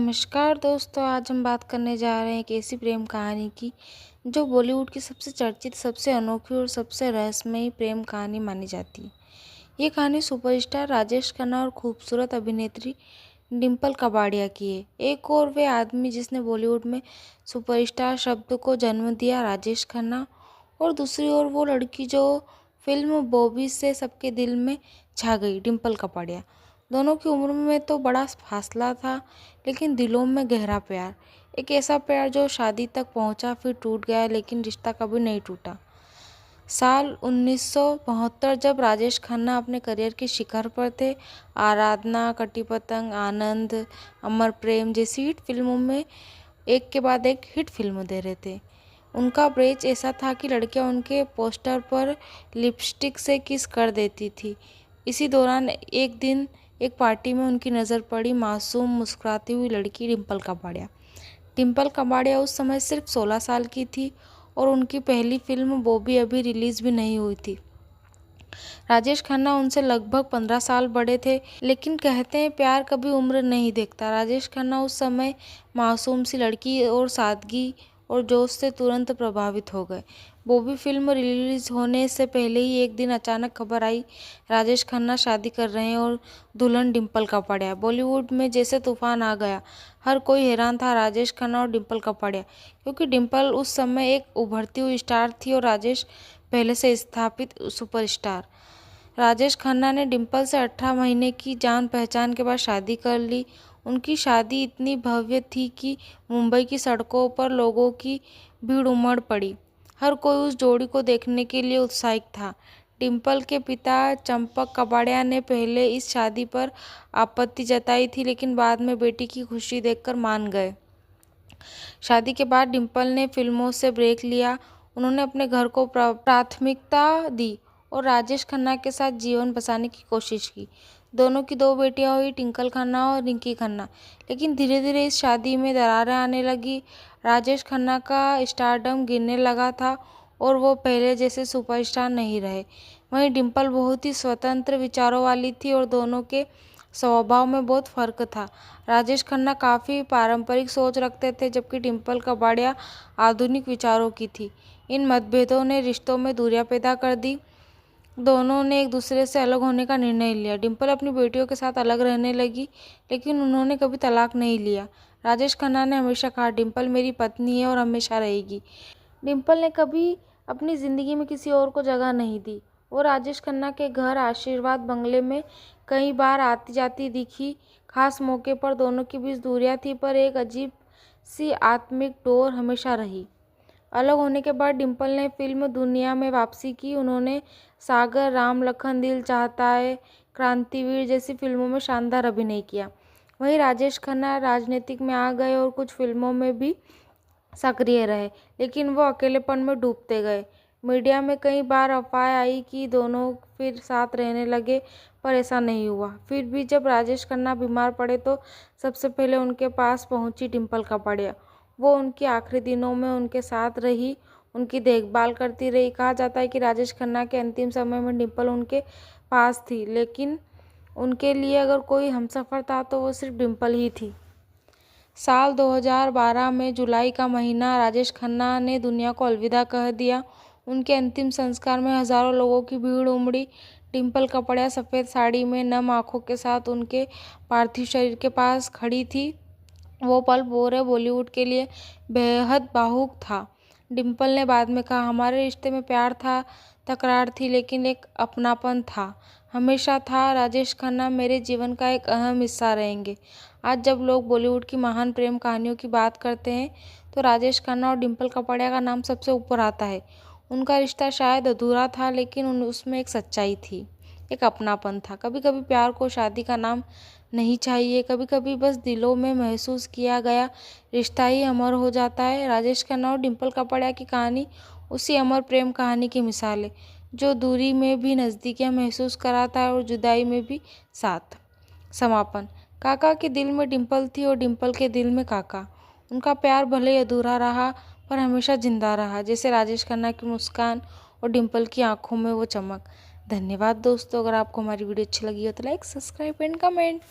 नमस्कार दोस्तों, आज हम बात करने जा रहे हैं एक ऐसी प्रेम कहानी की जो बॉलीवुड की सबसे चर्चित, सबसे अनोखी और सबसे रहस्यमयी प्रेम कहानी मानी जाती है। ये कहानी सुपरस्टार राजेश खन्ना और खूबसूरत अभिनेत्री डिम्पल कपाड़िया की है। एक और वे आदमी जिसने बॉलीवुड में सुपरस्टार शब्द को जन्म दिया, राजेश खन्ना, और दूसरी ओर वो लड़की जो फिल्म बॉबी से सबके दिल में छा गई, डिम्पल कपाड़िया। दोनों की उम्र में तो बड़ा फासला था, लेकिन दिलों में गहरा प्यार। एक ऐसा प्यार जो शादी तक पहुंचा, फिर टूट गया, लेकिन रिश्ता कभी नहीं टूटा। साल 1972 जब राजेश खन्ना अपने करियर के शिखर पर थे, आराधना, कटी पतंग, आनंद, अमर प्रेम जैसी हिट फिल्मों में एक के बाद एक हिट फिल्म दे रहे थे। उनका ब्रेच ऐसा था कि लड़कियां उनके पोस्टर पर लिपस्टिक से किस कर देती थी। इसी दौरान एक दिन एक पार्टी में उनकी नज़र पड़ी मासूम मुस्कुराती हुई लड़की डिम्पल कपाड़िया। डिम्पल कपाड़िया उस समय सिर्फ 16 साल की थी और उनकी पहली फिल्म बॉबी अभी रिलीज़ भी नहीं हुई थी। राजेश खन्ना उनसे लगभग 15 साल बड़े थे, लेकिन कहते हैं प्यार कभी उम्र नहीं देखता। राजेश खन्ना उस समय मासूम सी लड़की और सादगी और जोश से तुरंत प्रभावित हो गए। बॉबी फिल्म रिलीज होने से पहले ही एक दिन अचानक खबर आई, राजेश खन्ना शादी कर रहे हैं और दुल्हन डिम्पल कपाड़िया। बॉलीवुड में जैसे तूफान आ गया। हर कोई हैरान था, राजेश खन्ना और डिम्पल कपाड़िया, क्योंकि डिम्पल उस समय एक उभरती हुई स्टार थी और राजेश पहले से स्थापित सुपरस्टार। राजेश खन्ना ने डिम्पल से 18 महीने की जान पहचान के बाद शादी कर ली। उनकी शादी इतनी भव्य थी कि मुंबई की सड़कों पर लोगों की भीड़ उमड़ पड़ी। हर कोई उस जोड़ी को देखने के लिए उत्साहित था। डिम्पल के पिता चंपक कपाड़िया ने पहले इस शादी पर आपत्ति जताई थी, लेकिन बाद में बेटी की खुशी देखकर मान गए। शादी के बाद डिम्पल ने फिल्मों से ब्रेक लिया। उन्होंने अपने घर को प्राथमिकता दी और राजेश खन्ना के साथ जीवन बसाने की कोशिश की। दोनों की 2 बेटियां हुई, ट्विंकल खन्ना और रिंकी खन्ना। लेकिन धीरे धीरे इस शादी में दरारें आने लगी। राजेश खन्ना का स्टारडम गिरने लगा था और वो पहले जैसे सुपरस्टार नहीं रहे। वहीं डिम्पल बहुत ही स्वतंत्र विचारों वाली थी और दोनों के स्वभाव में बहुत फर्क था। राजेश खन्ना काफ़ी पारंपरिक सोच रखते थे, जबकि डिम्पल कपाड़िया आधुनिक विचारों की थी। इन मतभेदों ने रिश्तों में दूरियां पैदा कर दी। दोनों ने एक दूसरे से अलग होने का निर्णय लिया। डिम्पल अपनी बेटियों के साथ अलग रहने लगी, लेकिन उन्होंने कभी तलाक नहीं लिया। राजेश खन्ना ने हमेशा कहा, डिम्पल मेरी पत्नी है और हमेशा रहेगी। डिम्पल ने कभी अपनी ज़िंदगी में किसी और को जगह नहीं दी। वो राजेश खन्ना के घर आशीर्वाद बंगले में कई बार आती जाती दिखी। खास मौके पर दोनों के बीच दूरियां थी, पर एक अजीब सी आत्मिक डोर हमेशा रही। अलग होने के बाद डिम्पल ने फिल्म दुनिया में वापसी की। उन्होंने सागर, राम लखन, दिल चाहता है, क्रांतिवीर जैसी फिल्मों में शानदार अभिनय किया। वहीं राजेश खन्ना राजनीतिक में आ गए और कुछ फिल्मों में भी सक्रिय रहे, लेकिन वो अकेलेपन में डूबते गए। मीडिया में कई बार अफवाहें आई कि दोनों फिर साथ रहने लगे, पर ऐसा नहीं हुआ। फिर भी जब राजेश खन्ना बीमार पड़े तो सबसे पहले उनके पास पहुंची डिम्पल कपाड़िया। वो उनके आखिरी दिनों में उनके साथ रही, उनकी देखभाल करती रही। कहा जाता है कि राजेश खन्ना के अंतिम समय में डिम्पल उनके पास थी, लेकिन उनके लिए अगर कोई हमसफ़र था तो वो सिर्फ डिम्पल ही थी। साल 2012 में जुलाई का महीना, राजेश खन्ना ने दुनिया को अलविदा कह दिया। उनके अंतिम संस्कार में हज़ारों लोगों की भीड़ उमड़ी। डिम्पल कपाड़िया सफ़ेद साड़ी में नम आंखों के साथ उनके पार्थिव शरीर के पास खड़ी थी। वो पल पूरे बॉलीवुड के लिए बेहद भावुक था। डिम्पल ने बाद में कहा, हमारे रिश्ते में प्यार था, तकरार थी, लेकिन एक अपनापन था, हमेशा था। राजेश खन्ना मेरे जीवन का एक अहम हिस्सा रहेंगे। आज जब लोग बॉलीवुड की महान प्रेम कहानियों की बात करते हैं तो राजेश खन्ना और डिम्पल कपाड़िया का नाम सबसे ऊपर आता है। उनका रिश्ता शायद अधूरा था, लेकिन उसमें एक सच्चाई थी, एक अपनापन था। कभी कभी प्यार को शादी का नाम नहीं चाहिए, कभी कभी बस दिलों में महसूस किया गया रिश्ता ही अमर हो जाता है। राजेश खन्ना और डिम्पल कपाड़िया की कहानी उसी अमर प्रेम कहानी की मिसाल है, जो दूरी में भी नज़दीकियाँ महसूस कराता है और जुदाई में भी साथ। समापन। काका के दिल में डिम्पल थी और डिम्पल के दिल में काका। उनका प्यार भले ही अधूरा रहा, पर हमेशा जिंदा रहा, जैसे राजेश खन्ना की मुस्कान और डिम्पल की आंखों में वो चमक। धन्यवाद दोस्तों। अगर आपको हमारी वीडियो अच्छी लगी हो तो लाइक, सब्सक्राइब एंड कमेंट।